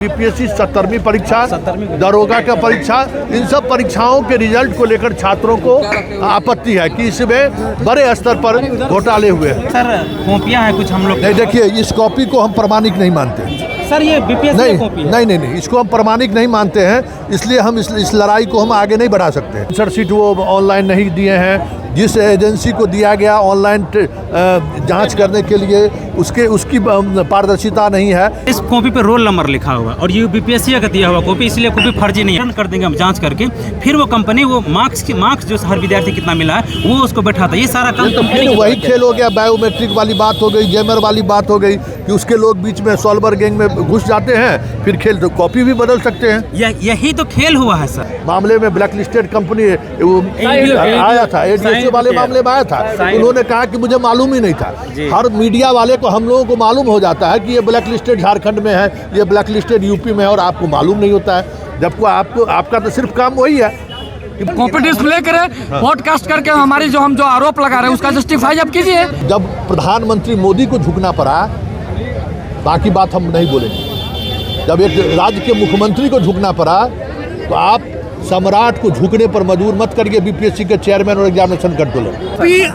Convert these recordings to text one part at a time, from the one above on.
BPSC 70वीं परीक्षा, दरोगा का परीक्षा, इन सब परीक्षाओं के रिजल्ट को लेकर छात्रों को आपत्ति है कि इसमें बड़े स्तर पर घोटाले हुए हैं। सर कॉपियां हैं कुछ हम लोग नहीं, देखिए इस कॉपी को हम प्रमाणिक नहीं मानते। सर ये बीपीएससी कॉपी है। नहीं, इसको हम प्रमाणिक नहीं मानते हैं, इसलिए हम इस लड़ाई को हम आगे नहीं बढ़ा सकते। आंसर शीट वो ऑनलाइन नहीं दिए हैं, जिस एजेंसी को दिया गया ऑनलाइन जांच करने के लिए उसकी पारदर्शिता नहीं है। इस कॉपी पे रोल नंबर लिखा हुआ और ये बीपीएससी का दिया हुआ कॉपी, इसलिए कॉपी फर्जी नहीं है। कर देंगे हम जांच करके, फिर वो कंपनी वो मार्क्स जो हर विद्यार्थी कितना मिला है वो उसको बैठाता है। ये सारा काम तो फिर वही खेल हो गया, बायोमेट्रिक वाली बात हो गई, जैमर वाली बात हो गई कि उसके लोग बीच में सॉल्वर गैंग में घुस जाते हैं, फिर खेल तो कॉपी भी बदल सकते हैं। यही तो खेल हुआ है सर। मामले में ब्लैक लिस्टेड कंपनी आया था, एडीएससी वाले मामले में आया था, उन्होंने कहा कि मुझे मालूम ही नहीं था। हर मीडिया वाले को हम लोगों को मालूम हो जाता है कि ये ब्लैक लिस्टेड झारखंड में है, ये ब्लैक लिस्टेड यूपी में है, और आपको मालूम नहीं होता है, जबकि आपका तो सिर्फ काम वही है कॉपी डिस्प्ले करें, पॉडकास्ट करके हमारी जो आरोप लगा रहे हैं उसका जस्टिफाई अब कीजिए। जब प्रधानमंत्री मोदी को झुकना पड़ा, बाकी बात हम नहीं बोलेंगे। जब एक राज्य के मुख्यमंत्री को झुकना पड़ा तो आप सम्राट को झुकने पर मजबूर मत करिए बीपीएससी के चेयरमैन और एग्जामिनेशन कंट्रोलर।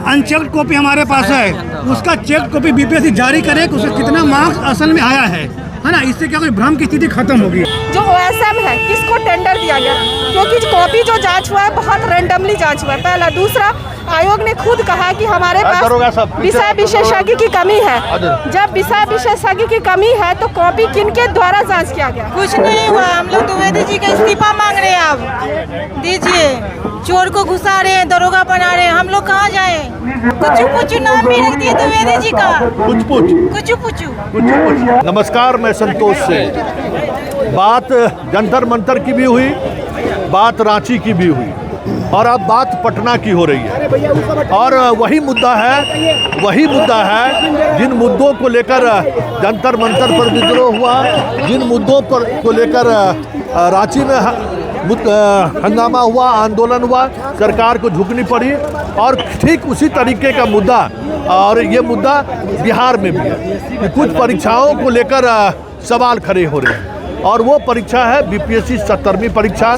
अनचेक्ड कॉपी हमारे पास है, उसका चेक कॉपी बीपीएससी जारी करे कि उसे कितना मार्क्स असल में आया है ना, इससे क्या कोई भ्रम की स्थिति खत्म होगी। जो OSM है किसको टेंडर दिया गया, क्योंकि कॉपी जो जांच हुआ है बहुत रैंडमली जांच हुआ है। पहला, दूसरा आयोग ने खुद कहा कि हमारे पास विषय विशेषज्ञ की कमी है। जब विषय विशेषज्ञ की कमी है तो कॉपी किनके द्वारा जांच किया गया? कुछ नहीं हुआ। हम लोग द्विवेदी जी का इस्तीफा मांग रहे हैं, आप दीजिए। चोर को घुसा रहे हैं, दरोगा बना रहे हैं, हम लोग कहाँ जाए? कुछ नाम भी रख दिए द्विवेदी जी का। कुछ। नमस्कार, मैं संतोष सिंह। बात जंतर मंतर की भी हुई, बात रांची की भी हुई, और अब बात पटना की हो रही है। और वही मुद्दा है जिन मुद्दों को लेकर जंतर मंतर पर विद्रोह हुआ, जिन मुद्दों पर को लेकर रांची में हंगामा हुआ, आंदोलन हुआ, सरकार को झुकनी पड़ी। और ठीक उसी तरीके का मुद्दा, और ये मुद्दा बिहार में भी है कि कुछ परीक्षाओं को लेकर सवाल खड़े हो रहे हैं, और वो परीक्षा है बीपीएससी 70वीं परीक्षा,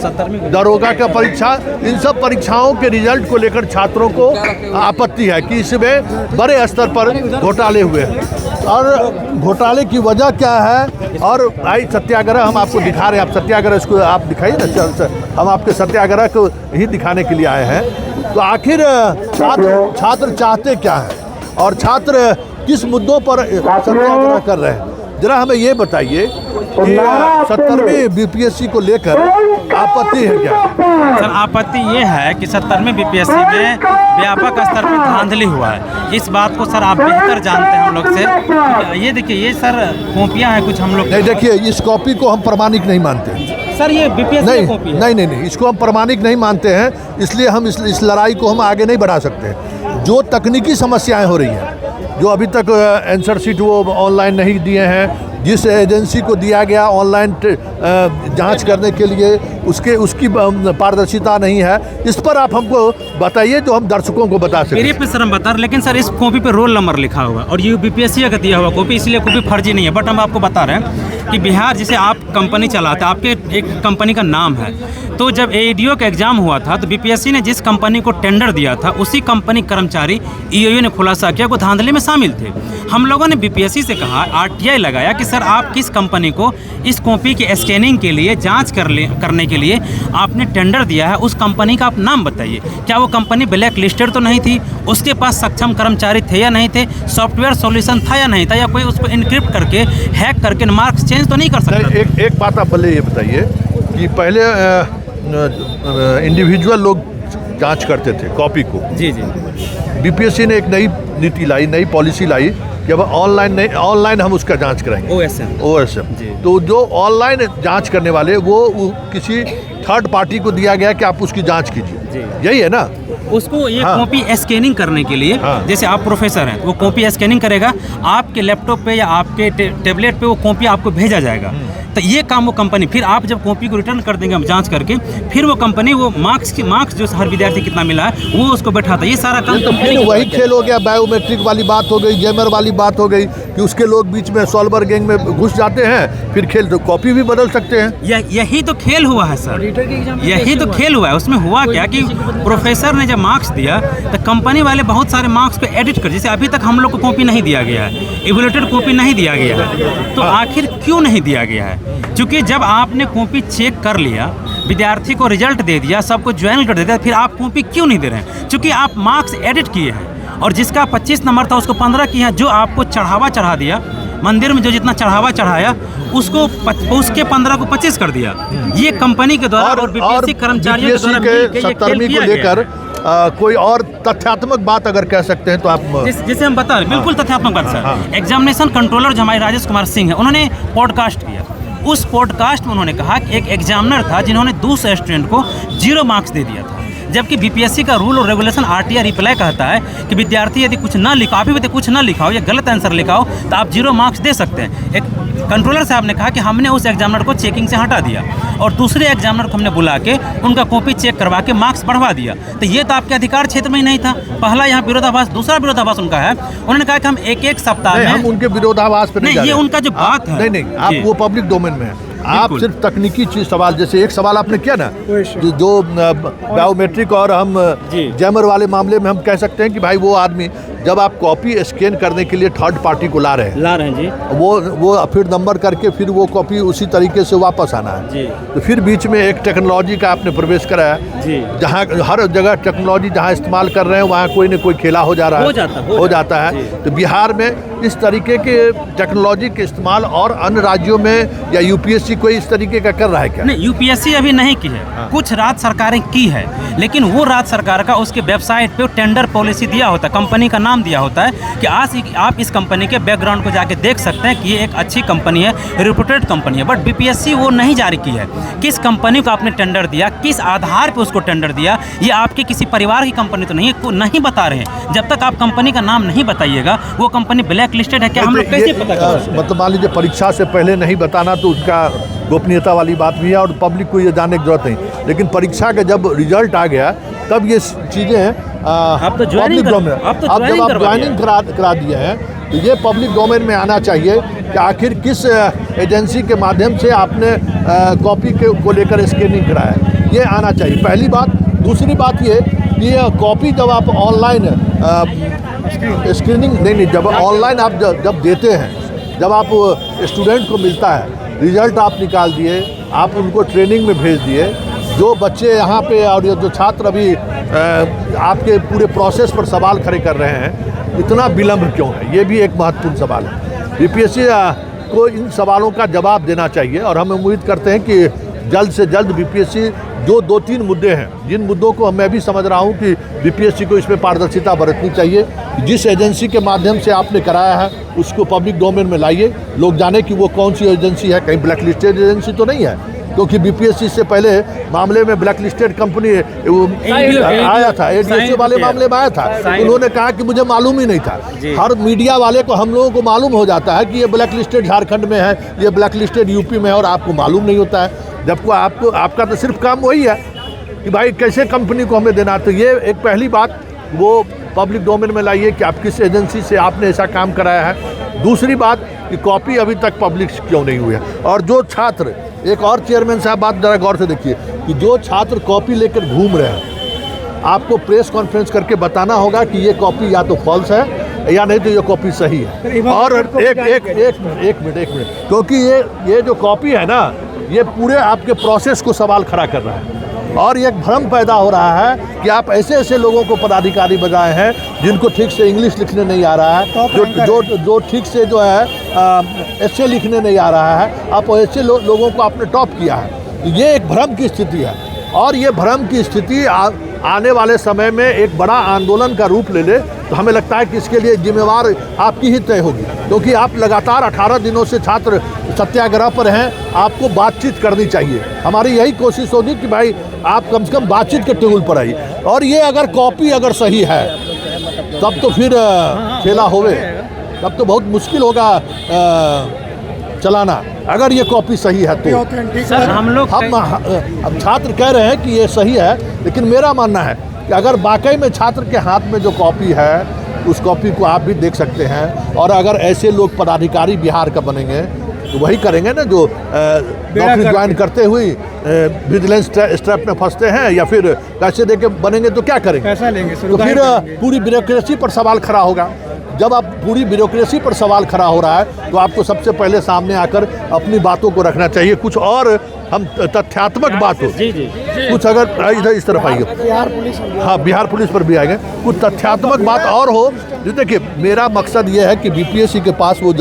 दरोगा का परीक्षा। इन सब परीक्षाओं के रिजल्ट को लेकर छात्रों को आपत्ति है कि इसमें बड़े स्तर पर घोटाले हुए हैं। और घोटाले की वजह क्या है, और आई सत्याग्रह हम आपको दिखा रहे हैं। आप सत्याग्रह इसको आप दिखाइए ना, हम आपके सत्याग्रह को ही दिखाने के लिए आए हैं। तो आखिर छात्र चाहते क्या है, और छात्र किस मुद्दों पर सत्याग्रह कर रहे हैं, जरा हमें ये बताइए कि 70वीं बीपीएससी को लेकर आपत्ति है क्या? सर आपत्ति ये है कि 70वीं बीपीएससी में व्यापक स्तर पर धांधली हुआ है। इस बात को सर आप बेहतर जानते हैं हम लोग से। ये देखिए, ये सर कॉपियां हैं कुछ हम लोग। नहीं, देखिए इस कॉपी को हम प्रमाणिक नहीं मानते। सर ये बीपीएससी कॉपी है। नहीं, इसको हम प्रमाणिक नहीं मानते हैं, इसलिए हम इस लड़ाई को हम आगे नहीं बढ़ा सकते। जो तकनीकी समस्याएं हो रही हैं, जो अभी तक आंसर शीट वो ऑनलाइन नहीं दिए हैं, जिस एजेंसी को दिया गया ऑनलाइन जांच करने के लिए उसकी पारदर्शिता नहीं है, इस पर आप हमको बताइए जो हम दर्शकों को बता सकें। मेरे पे सर हम बता रहे, लेकिन सर इस कॉपी पे रोल नंबर लिखा हुआ और ये बीपीएससी का दिया हुआ कॉपी, इसलिए कॉपी फर्जी नहीं है। बट हम आपको बता रहे हैं कि बिहार जिसे आप कंपनी चलाते हैं, आपके एक कंपनी का नाम है, तो जब एडीओ का एग्जाम हुआ था तो बीपीएससी ने जिस कंपनी को टेंडर दिया था उसी कंपनी कर्मचारी ईओयू ने खुलासा किया वो धांधली में शामिल थे। हम लोगों ने बीपीएससी से कहा, आरटीआई लगाया कि सर आप किस कंपनी को इस कॉपी की स्कैनिंग के लिए जांच करने के लिए आपने टेंडर दिया है, उस कंपनी का आप नाम बताइए। क्या वो कंपनी ब्लैक लिस्टेड तो नहीं थी, उसके पास सक्षम कर्मचारी थे या नहीं थे, सॉफ्टवेयर सॉल्यूशन था या नहीं था, या कोई उसको इनक्रिप्ट करके हैक करके मार्क्स चेंज तो नहीं कर सकता? एक बात आप पहले ये बताइए कि पहले इंडिविजुअल लोग जांच करते थे कॉपी को। जी। बीपीएससी ने एक नई नीति लाई, नई पॉलिसी लाई कि अब ऑनलाइन हम उसका जांच करेंगे। OSM। तो जो ऑनलाइन जांच करने वाले वो किसी थर्ड पार्टी को दिया गया कि आप उसकी जांच कीजिए, यही है ना। उसको ये हाँ। कॉपी स्कैनिंग करने के लिए, हाँ। जैसे आप प्रोफेसर हैं तो वो कॉपी स्कैनिंग करेगा, आपके लैपटॉप पे या आपके टेबलेट पे वो कॉपी आपको भेजा जाएगा। तो ये काम वो कंपनी, फिर आप जब कॉपी को रिटर्न कर देंगे हम जांच करके, फिर वो कंपनी वो मार्क्स जो हर विद्यार्थी कितना मिला है वो उसको बैठाता है। ये सारा काम तो फिर वही खेल हो गया, बायोमेट्रिक वाली बात हो गई, जैमर वाली बात हो गई कि उसके लोग बीच में सॉल्वर गैंग में घुस जाते हैं, फिर खेल तो कॉपी भी बदल सकते हैं। यही तो खेल हुआ है सर, यही तो खेल हुआ है। उसमें हुआ क्या कि प्रोफेसर ने जब मार्क्स दिया तो कंपनी वाले बहुत सारे मार्क्स पे एडिट कर, जैसे अभी तक हम लोग को कॉपी नहीं दिया गया है, इवैल्यूएटेड कॉपी नहीं दिया गया है। तो आखिर क्यों नहीं दिया गया है? क्योंकि जब आपने कॉपी चेक कर लिया, विद्यार्थी को रिजल्ट दे दिया, सबको ज्वाइन कर दिया, फिर आप कॉपी क्यों नहीं दे रहे हैं? क्योंकि आप मार्क्स एडिट किए हैं और जिसका 25 नंबर था उसको 15 किए हैं। जो आपको चढ़ावा चढ़ा दिया मंदिर में, जो जितना चढ़ावा चढ़ाया उसके 15 को 25 कर दिया। ये कंपनी के द्वारा और बीपीएससी कर्मचारियों के द्वारा मिलकर ये खेल को किया लेकर कोई और तथ्यात्मक बात अगर कह सकते हैं तो आप जैसे हम बता रहे, बिल्कुल तथ्यात्मक बात सर। एग्जामिनेशन कंट्रोलर जो हमारे राजेश कुमार सिंह है, उन्होंने पॉडकास्ट किया। उस पॉडकास्ट में उन्होंने कहा कि एक एग्जामिनर था जिन्होंने दूसरे स्टूडेंट को 0 मार्क्स दे दिया था, जबकि बीपीएससी का रूल और रेगुलेशन आरटीआई रिप्लाई कहता है कि विद्यार्थी यदि कुछ ना लिखा, अभी भी कुछ ना लिखाओ या गलत आंसर लिखाओ तो आप 0 मार्क्स दे सकते हैं। एक कंट्रोलर साहब ने कहा कि हमने उस एग्जामिनर को चेकिंग से हटा दिया और दूसरे एग्जामिनर को हमने बुला के उनका कॉपी चेक करवा के मार्क्स बढ़वा दिया। तो ये तो आपके अधिकार क्षेत्र में ही नहीं था। पहला यहाँ विरोधाभास, दूसरा विरोधाभास उनका है, उन्होंने कहा कि हम एक सप्ताह में, हम उनके विरोधाभास पे नहीं, ये उनका जो बात है, नहीं आप वो पब्लिक डोमेन में है। आप सिर्फ तकनीकी चीज सवाल, जैसे एक सवाल आपने किया ना जो बायोमेट्रिक और हम जैमर वाले मामले में हम कह सकते हैं कि भाई वो आदमी जब आप कॉपी स्कैन करने के लिए थर्ड पार्टी को ला रहे हैं जी, वो फिर नंबर करके फिर वो कॉपी उसी तरीके से वापस आना है जी। तो फिर बीच में एक टेक्नोलॉजी का आपने प्रवेश कराया जी। जहाँ हर जगह टेक्नोलॉजी जहाँ इस्तेमाल कर रहे हैं वहाँ कोई न कोई खेला हो जा रहा है, हो जाता है। तो बिहार में इस तरीके के टेक्नोलॉजी के इस्तेमाल और अन्य राज्यों में या यूपीएससी कोई इस तरीके का कर रहा है क्या? नहीं, यूपीएससी अभी नहीं की है। कुछ राज्य सरकारें की है, लेकिन वो राज्य सरकार का उसके वेबसाइट पे टेंडर पॉलिसी दिया होता है, कंपनी का नाम दिया होता है कि आज आप इस कंपनी के बैकग्राउंड को जाके देख सकते हैं कि ये एक अच्छी कंपनी है, रिप्यूटेड कंपनी है। बट बीपीएससी वो नहीं जारी की है। किस कंपनी को आपने टेंडर दिया, किस आधार पे उसको टेंडर दिया, ये आपके किसी परिवार की कंपनी तो नहीं है, नहीं बता रहे हैं। जब तक आप कंपनी का नाम नहीं बताइएगा वो कंपनी ब्लैक लिस्टेड है क्या, हम लोग कैसे पता कर सकते हैं? मतलब मान लीजिए परीक्षा से पहले नहीं बताना तो उसका गोपनीयता वाली बात भी है और पब्लिक को ये जानने की जरूरत नहीं, लेकिन परीक्षा का जब रिजल्ट आ गया तब ये चीज़ें आप तो ज्वाइनिंग करा दिए हैं तो ये पब्लिक डोमेन में आना चाहिए कि आखिर किस एजेंसी के माध्यम से आपने कॉपी को लेकर स्कैनिंग कराया, ये आना चाहिए पहली बात। दूसरी बात ये कि कॉपी जब आप ऑनलाइन स्क्रीनिंग नहीं जब ऑनलाइन आप जब देते हैं, जब आप स्टूडेंट को मिलता है, रिजल्ट आप निकाल दिए, आप उनको ट्रेनिंग में भेज दिए, जो बच्चे यहाँ पे और जो छात्र अभी आपके पूरे प्रोसेस पर सवाल खड़े कर रहे हैं, इतना विलम्ब क्यों है? ये भी एक महत्वपूर्ण सवाल है। बीपीएससी को इन सवालों का जवाब देना चाहिए और हम उम्मीद करते हैं कि जल्द से जल्द बीपीएससी जो 2-3 मुद्दे हैं, जिन मुद्दों को मैं भी समझ रहा हूं कि बीपीएससी को इसमें पारदर्शिता बरतनी चाहिए। जिस एजेंसी के माध्यम से आपने कराया है उसको पब्लिक डोमेन में लाइए, लोग जाने कि वो कौन सी एजेंसी है, कहीं ब्लैक लिस्टेड एजेंसी तो नहीं है, क्योंकि बीपीएससी से पहले मामले में ब्लैक लिस्टेड कंपनी आया था, एडीएससी वाले मामले में आया था, उन्होंने कहा कि मुझे मालूम ही नहीं था। हर मीडिया वाले को, हम लोगों को मालूम हो जाता है कि ये ब्लैक लिस्टेड झारखंड में है, ये ब्लैक लिस्टेड यूपी में है, और आपको मालूम नहीं होता है। जबकि आपका तो सिर्फ काम वही है कि भाई कैसे कंपनी को हमें देना। तो ये एक पहली बात वो पब्लिक डोमेन में लाइए कि आप किस एजेंसी से आपने ऐसा काम कराया है। दूसरी बात कि कॉपी अभी तक पब्लिश क्यों नहीं हुई है, और जो छात्र, एक और चेयरमैन साहब बात जरा गौर से देखिए कि जो छात्र कॉपी लेकर घूम रहे हैं, आपको प्रेस कॉन्फ्रेंस करके बताना होगा कि ये कॉपी या तो फॉल्स है या नहीं तो ये कॉपी सही है। और एक मिनट, क्योंकि ये जो कॉपी है ना, ये पूरे आपके प्रोसेस को सवाल खड़ा कर रहा है और एक भ्रम पैदा हो रहा है कि आप ऐसे लोगों को पदाधिकारी बनाए हैं जिनको ठीक से इंग्लिश लिखने नहीं आ रहा है, जो ठीक से जो है ऐसे लिखने नहीं आ रहा है, आप ऐसे लोगों को आपने टॉप किया है। ये एक भ्रम की स्थिति है और ये भ्रम की स्थिति आने वाले समय में एक बड़ा आंदोलन का रूप ले ले तो हमें लगता है कि इसके लिए जिम्मेवार आपकी ही तय होगी, क्योंकि आप लगातार 18 दिनों से छात्र सत्याग्रह पर हैं। आपको बातचीत करनी चाहिए। हमारी यही कोशिश होगी कि भाई आप कम से कम बातचीत के टेबल पर आइए। और ये अगर कॉपी अगर सही है तब तो फिर खेला होवे, तब तो बहुत मुश्किल होगा चलाना। अगर ये कॉपी सही है तो सर हम अब छात्र कह रहे हैं कि ये सही है, लेकिन मेरा मानना है कि अगर वाकई में छात्र के हाथ में जो कॉपी है उस कॉपी को आप भी देख सकते हैं। और अगर ऐसे लोग पदाधिकारी बिहार का बनेंगे तो वही करेंगे ना जो नौकरी ज्वाइन करते हुए विजिलेंस स्ट्रैप में फंसते हैं या फिर पैसे दे के बनेंगे तो क्या करेंगे, पैसा लेंगे तो फिर पूरी ब्यूरोक्रेसी पर सवाल खड़ा होगा। जब आप पूरी ब्यूरोक्रेसी पर सवाल खड़ा हो रहा है तो आपको सबसे पहले सामने आकर अपनी बातों को रखना चाहिए। कुछ और हम तथ्यात्मक बात हो, कुछ अगर इधर इस तरफ आइए, हाँ बिहार पुलिस पर भी आएंगे, कुछ तथ्यात्मक बात और हो। देखिए मेरा मकसद ये है कि बीपीएससी के पास वो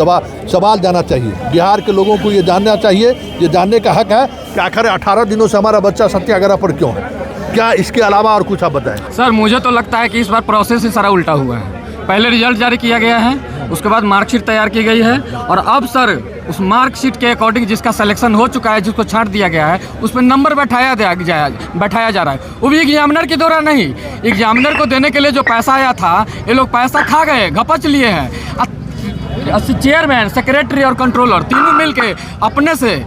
सवाल जाना चाहिए। बिहार के लोगों को ये जानना चाहिए, ये जानने का हक है कि आखिर 18 दिनों से हमारा बच्चा सत्याग्रह पर क्यों है। क्या इसके अलावा और कुछ आप बताएं? सर मुझे तो लगता है कि इस बार प्रोसेस ही सारा उल्टा हुआ है। पहले रिजल्ट जारी किया गया है, उसके बाद मार्कशीट तैयार की गई है, और अब सर उस मार्कशीट के अकॉर्डिंग जिसका सिलेक्शन हो चुका है, जिसको छांट दिया गया है, उस पर नंबर बैठाया जा रहा है। वो भी एग्जामिनर के द्वारा नहीं, एग्जामिनर को देने के लिए जो पैसा आया था ये लोग पैसा खा गए, घपच लिए हैं। चेयरमैन, सेक्रेटरी और कंट्रोलर तीनों मिलके अपने से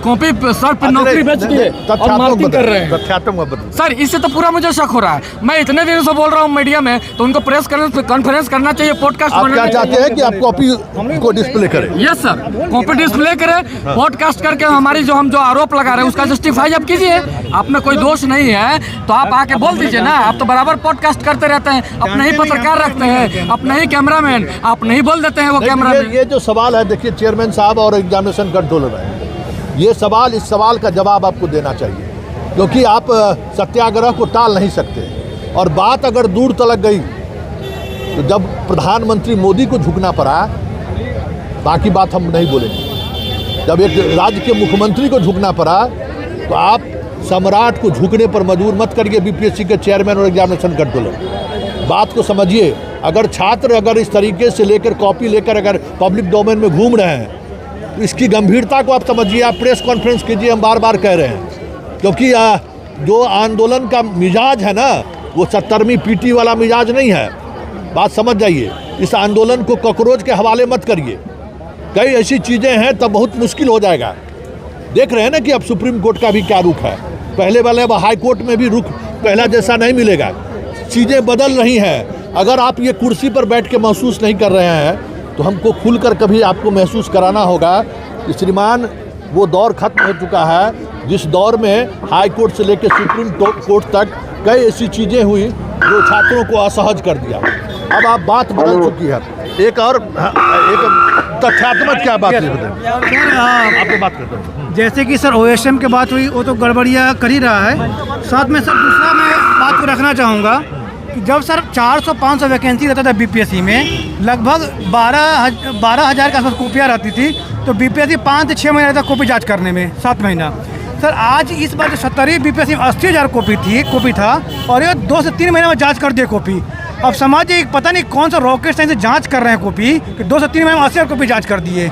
कॉपी सर पर नौकरी बेच के और मार्किंग कर रहे हैं। सर इससे तो पूरा मुझे शक हो रहा है। मैं इतने दिनों से बोल रहा हूँ मीडिया में, तो उनको प्रेस कॉन्फ्रेंस करना चाहिए, पॉडकास्ट आप क्या चाहते हैं कि आप कॉपी को डिस्प्ले करें? यस सर, कॉपी डिस्प्ले करें, पॉडकास्ट करके हमारी हम जो आरोप लगा रहे हैं उसका जस्टिफाई आप कीजिए। आप में कोई दोष नहीं है तो आप आके बोल दीजिए ना। आप तो बराबर पॉडकास्ट करते रहते हैं, अपने ही पत्रकार रखते हैं, अपने ही कैमरामैन, आप नहीं बोल देते हैं वो कैमरामैन। ये जो सवाल है देखिए चेयरमैन साहब और एग्जामिनेशन कंट्रोलर है, ये सवाल, इस सवाल का जवाब आपको देना चाहिए, क्योंकि आप सत्याग्रह को टाल नहीं सकते। और बात अगर दूर तलक गई तो जब प्रधानमंत्री मोदी को झुकना पड़ा, बाकी बात हम नहीं बोलेंगे। जब एक राज्य के मुख्यमंत्री को झुकना पड़ा तो आप सम्राट को झुकने पर मजबूर मत करिए बीपीएससी के चेयरमैन और एग्जामिनेशन कंट्रोलर। बात को समझिए। अगर छात्र अगर इस तरीके से लेकर कॉपी लेकर अगर पब्लिक डोमेन में घूम रहे हैं तो इसकी गंभीरता को आप समझिए। आप प्रेस कॉन्फ्रेंस कीजिए, हम बार बार कह रहे हैं, क्योंकि जो आंदोलन का मिजाज है ना वो 70वीं पीटी वाला मिजाज नहीं है। बात समझ जाइए। इस आंदोलन को कॉकरोच के हवाले मत करिए। कई ऐसी चीज़ें हैं तब बहुत मुश्किल हो जाएगा। देख रहे हैं ना कि अब सुप्रीम कोर्ट का भी क्या रुख है। पहले वाले अब हाई कोर्ट में भी रुख पहला जैसा नहीं मिलेगा। चीज़ें बदल रही हैं। अगर आप ये कुर्सी पर बैठ के महसूस नहीं कर रहे हैं तो हमको खुलकर कभी आपको महसूस कराना होगा कि श्रीमान वो दौर खत्म हो चुका है जिस दौर में हाई कोर्ट से लेकर सुप्रीम कोर्ट तक कई ऐसी चीज़ें हुई जो छात्रों को असहज कर दिया। अब आप बात बदल चुकी है। एक और एक तथ्यात्मक क्या बात है बताएं? आपको बात करते हैं। जैसे कि सर OSM की बात हुई, वो तो गड़बड़िया कर ही रहा है। साथ में सर दूसरा मैं बात को रखना चाहूँगा कि जब सर 400-500 वैकेंसी रहता था बीपीएससी में, लगभग 12,000 के आसपास कॉपियाँ रहती थी, तो बीपीएससी 5 से 6 महीने रहता कॉपी जांच करने में, 7 महीना। सर आज इस बार जो 70वीं बीपीएससी में 80,000 कॉपी था और ये 2 से 3 महीने में जांच कर दिए कॉपी। अब समझिए पता नहीं कौन सा रॉकेट साइंस से जांच कर रहे हैं कॉपी कि 2 से 3 महीने में 80,000 कॉपी जांच कर दिए।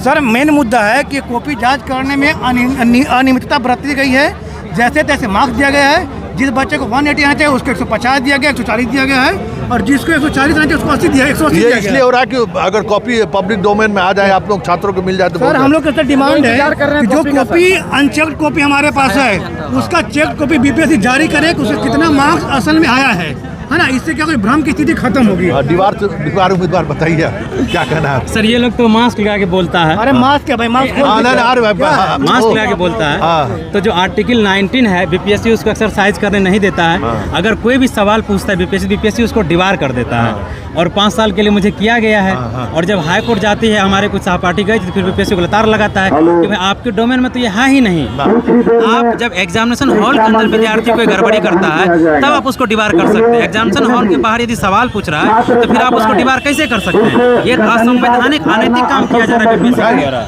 सर मेन मुद्दा है कि कॉपी जांच करने में अनियमितता बरती गई है। जैसे तैसे मार्क्स दिया गया है। जिस बच्चे को 180 आना चाहिए उसको 150 दिया गया, 140 दिया गया है, और जिसको 140 आना चाहिए उसको 80 दिया, 180 दिया गया। इसलिए हो रहा है कि अगर कॉपी पब्लिक डोमेन में आ जाए, आप लोग छात्रों को मिल जाए तो सर हम लोग का डिमांड है कि जो कॉपी अनचेक्ड कॉपी हमारे पास है उसका चेक कॉपी बीपीएससी जारी करे कि उसका कितना मार्क्स असल में आया है ना। इससे क्या कोई भ्रम की स्थिति खत्म होगी। दीवार उम्मीदवार बताइए क्या कहना है सर? ये लोग तो मास्क लगा के बोलता है। अरे मास्क क्या भाई, मास्क मास्क लगा के बोलता है। तो जो आर्टिकल 19 है बीपीएससी उसको एक्सरसाइज करने नहीं देता है। अगर कोई भी सवाल पूछता है बीपीएससी उसको डिबार कर देता है। और 5 साल के लिए मुझे किया गया है। और जब हाई कोर्ट जाती है, हमारे कुछ सहपाठी गए तो फिर बीपीएससी को लतार लगाता है कि भाई आपके डोमेन में तो ये है ही नहीं। आप जब एग्जामिनेशन हॉल के अंदर विद्यार्थी कोई गड़बड़ी करता है तब आप उसको डिबार कर सकते हैं। एग्जामिनेशन हॉल के बाहर यदि सवाल पूछ रहा है तो फिर आप उसको डिबार कैसे कर सकते हैं? ये असंवैधानिक अनैतिक काम किया जा रहा है बीपीएससी द्वारा।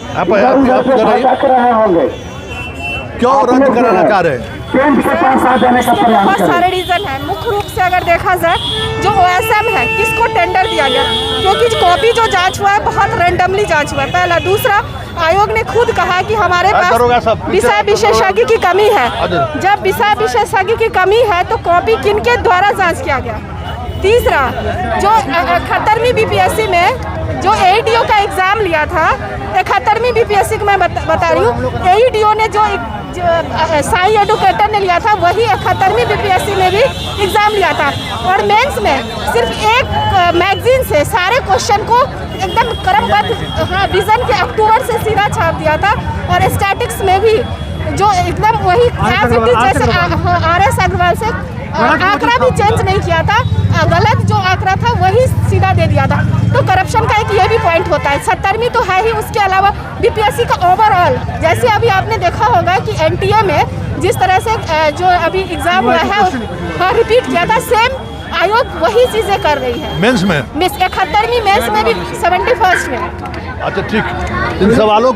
क्यों रद्द कराना चाह रहे हैं? इसके बहुत सारे रीज़न हैं। मुख्य रूप से अगर देखा जाए जो OSM है किसको टेंडर दिया गया, क्योंकि कॉपी जो जांच हुआ है बहुत रैंडमली जांच हुआ है, पहला। दूसरा, आयोग ने खुद कहा कि हमारे पास विषय विशेषज्ञ की कमी है। जब विषय विशेषज्ञ की कमी है तो कॉपी किनके द्वारा जांच किया गया। तीसरा, जो 71वीं BPSC में जो AEDO का एग्ज़ाम लिया था, 71वीं BPSC को मैं बता रही हूँ, AEDO ने जो साई एडुकेटर ने लिया था वही 71वीं BPSC में भी एग्ज़ाम लिया था। और मेंस में सिर्फ एक मैगजीन से सारे क्वेश्चन को एकदम क्रमबद्ध विजन के अक्टूबर से सीधा छाप दिया था। और स्टैटिक्स में भी जो एकदम वही जैसे RS अग्रवाल से आंकड़ा भी चेंज नहीं किया था, गलत जो आंकड़ा था वही सीधा दे दिया था। तो करप्शन का एक ये भी पॉइंट होता है। 70वीं तो है ही, उसके अलावा BPSC का ओवरऑल, जैसे अभी आपने देखा होगा कि NTA में जिस तरह से जो अभी एग्जाम हुआ है हाँ रिपीट किया था, सेम आयोग वही चीज़ें कर रही है। मेंस में 71वीं मेंस में भी 71st में। अच्छा ठीक, इन सवालों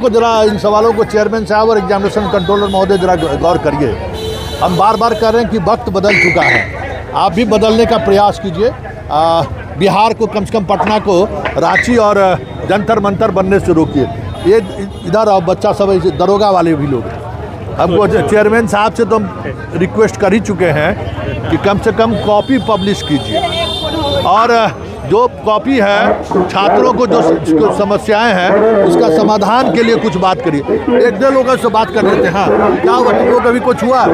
को चेयरमैन साहब और एग्जामिनेशन कंट्रोलर महोदय जरा गौर करिए। हम बार बार कह रहे हैं कि वक्त बदल चुका है, आप भी बदलने का प्रयास कीजिए। बिहार को कम से कम पटना को रांची और जंतर मंतर बनने से रोकिए। ये इधर आओ बच्चा सब ऐसे दरोगा वाले भी लोग हमको चेयरमैन साहब से तो हम रिक्वेस्ट कर ही चुके हैं कि कम से कम कॉपी पब्लिश कीजिए। और जो कॉपी है छात्रों को जो समस्याएं हैं उसका समाधान के लिए कुछ बात करिए। एक दो लोगों से बात कर लेते हैं। हाँ, क्या हुआ तुम लोग अभी कुछ हुआ?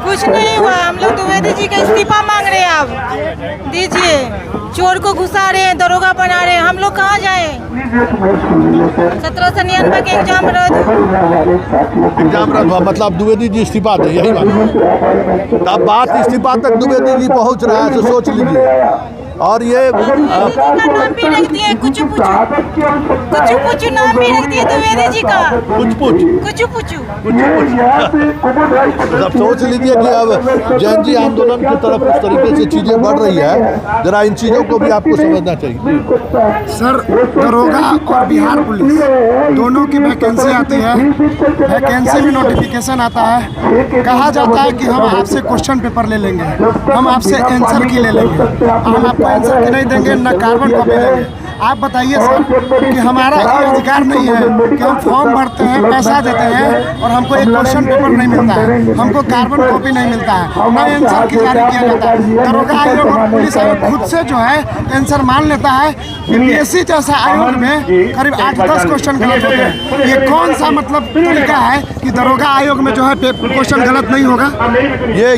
कुछ नहीं हुआ, हम लोग द्विवेदी जी का इस्तीफा मांग रहे हैं। आप दीजिए, चोर को घुसा रहे हैं, दरोगा बना रहे हैं, हम लोग कहाँ जाएं? 1799 के एग्जाम रद्द हुआ, मतलब द्विवेदी जी इस्तीफा दे, यही बात। अब बात इस्तीफा तक द्विवेदी जी पहुँच रहा है तो सोच लीजिए। और ये नाम भी रख दिए कुछ नाम भी रख दिए द्विवेदी जी का, कुछ अब सोच लीजिए कि अब जैन जी आंदोलन की तरफ इस तरीके से चीजें बढ़ रही है, जरा इन चीजों को भी आपको समझना चाहिए। सर, दरोगा और बिहार पुलिस दोनों की वैकेंसी आती है, वैकेंसी में नोटिफिकेशन आता है, कहा जाता है कि हम आपसे क्वेश्चन पेपर ले लेंगे, हम आपसे आंसर की ले लेंगे, हम आपको आंसर की नहीं देंगे, न कार्बन कॉपी देंगे। आप बताइए सर कि हमारा ये अधिकार नहीं है कि हम फॉर्म भरते हैं, पैसा देते हैं और हमको एक क्वेश्चन पेपर नहीं मिलता है, हमको कार्बन कॉपी नहीं मिलता है, न आंसर की जारी किया जाता है। दरोगा आयोग और पुलिस आयोग खुद से जो है आंसर मान लेता है। BPSC जैसा आयोग में करीब 8-10 क्वेश्चन गलत होते हैं। ये कौन सा मतलब तरीका है कि दरोगा आयोग में जो है क्वेश्चन गलत नहीं होगा?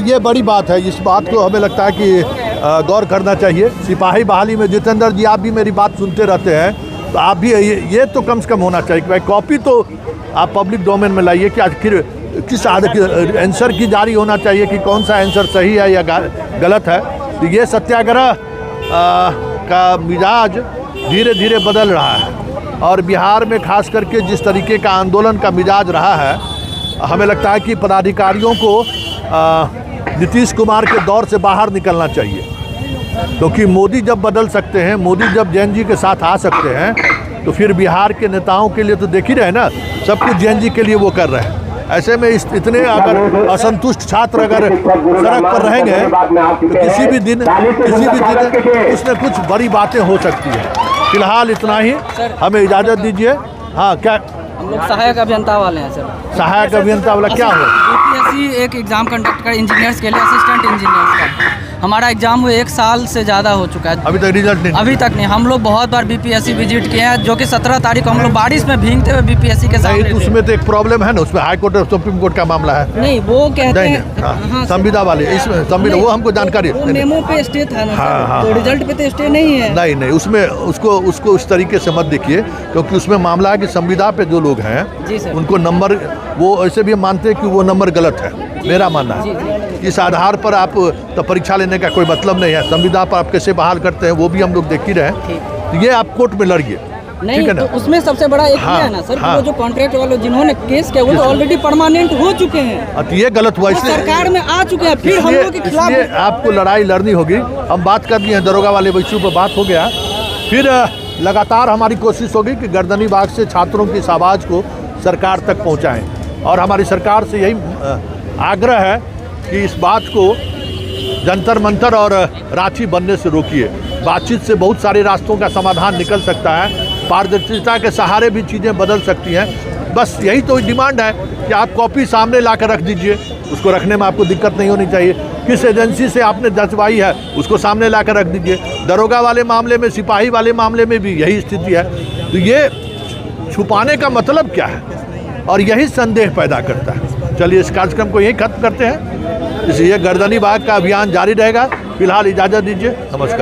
ये बड़ी बात है। इस बात को हमें लगता है कि गौर करना चाहिए। सिपाही बहाली में जितेंद्र जी आप भी मेरी बात सुनते रहते हैं, तो आप भी ये तो कम से कम होना चाहिए कि भाई कॉपी तो आप पब्लिक डोमेन में लाइए कि आखिर किस आंसर की जारी होना चाहिए कि कौन सा आंसर सही है या गलत है। तो ये सत्याग्रह का मिजाज धीरे धीरे बदल रहा है और बिहार में खास करके जिस तरीके का आंदोलन का मिजाज रहा है, हमें लगता है कि पदाधिकारियों को नीतीश कुमार के दौर से बाहर निकलना चाहिए। क्योंकि मोदी जब बदल सकते हैं, मोदी जब जैन जी के साथ आ सकते हैं, तो फिर बिहार के नेताओं के लिए तो देख ही रहे ना, सब कुछ जैन जी के लिए वो कर रहे हैं। ऐसे में इतने अगर असंतुष्ट छात्र अगर सड़क पर रहेंगे तो किसी भी दिन कुछ न कुछ बड़ी बातें हो सकती है। फिलहाल इतना ही, हमें इजाज़त दीजिए। हाँ, क्या हम लोग सहायक अभियंता वाले हैं सर। सहायक अभियंता वाला क्या हुआ? BPSC एक एग्जाम कंडक्ट कर इंजीनियर्स के लिए, असिस्टेंट इंजीनियर्स का। हमारा एग्जाम हुए 1 साल से ज़्यादा हो चुका है, अभी तक रिजल्ट नहीं। अभी तक नहीं। हम लोग बहुत बार BPSC विजिट किए हैं, जो कि 17 तारीख को हम लोग बारिश में भीगते हुए BPSC के सामने। नहीं, उसमें तो एक प्रॉब्लम है ना, उसमें हाई कोर्ट और सुप्रीम कोर्ट का मामला है। नहीं, वो कहते हैं संविदा वाले, इसमें संविदा वो हमको जानकारी वो मेमो पे स्टे था ना सर, तो रिजल्ट पे तो स्टे नहीं है। नहीं, उसमें उसको उस तरीके से मत देखिए, क्योंकि उसमें मामला है कि संविदा पे जो लोग हैं उनको नंबर, वो ऐसे भी मानते हैं कि वो नंबर गलत है। मेरा मानना है इस आधार पर आप तो परीक्षा लेने का कोई मतलब नहीं है। संविदा पर आप कैसे बहाल करते हैं वो भी हम लोग देख ही रहे हैं। ये आप कोर्ट में लड़िए, नहीं तो उसमें सबसे बड़ा एक है ना सर, वो जो कॉन्ट्रैक्ट वाले जिन्होंने केस किया वो तो ऑलरेडी परमानेंट हो चुके हैं। तो ये गलत हुआ, इसलिए सरकार में आ चुके हैं, फिर हम लोग के खिलाफ आपको लड़ाई लड़नी होगी। हम बात कर लिए हैं, दरोगा वाले इशू पर बात हो गया। फिर लगातार हमारी कोशिश होगी कि गर्दनी बाग से छात्रों की इस आवाज़ को सरकार तक पहुँचाएँ। और हमारी सरकार से यही आग्रह है कि इस बात को जंतर मंतर और रांची बनने से रोकिए। बातचीत से बहुत सारे रास्तों का समाधान निकल सकता है, पारदर्शिता के सहारे भी चीज़ें बदल सकती हैं। बस यही तो डिमांड है कि आप कॉपी सामने ला कर रख दीजिए, उसको रखने में आपको दिक्कत नहीं होनी चाहिए। किस एजेंसी से आपने दसवाई है उसको सामने ला कर रख दीजिए। दरोगा वाले मामले में, सिपाही वाले मामले में भी यही स्थिति है। तो ये छुपाने का मतलब क्या है, और यही संदेह पैदा करता है। चलिए इस कार्यक्रम को यहीं खत्म करते हैं। इसलिए गर्दनी बाग का अभियान जारी रहेगा। फिलहाल इजाज़त दीजिए, नमस्कार।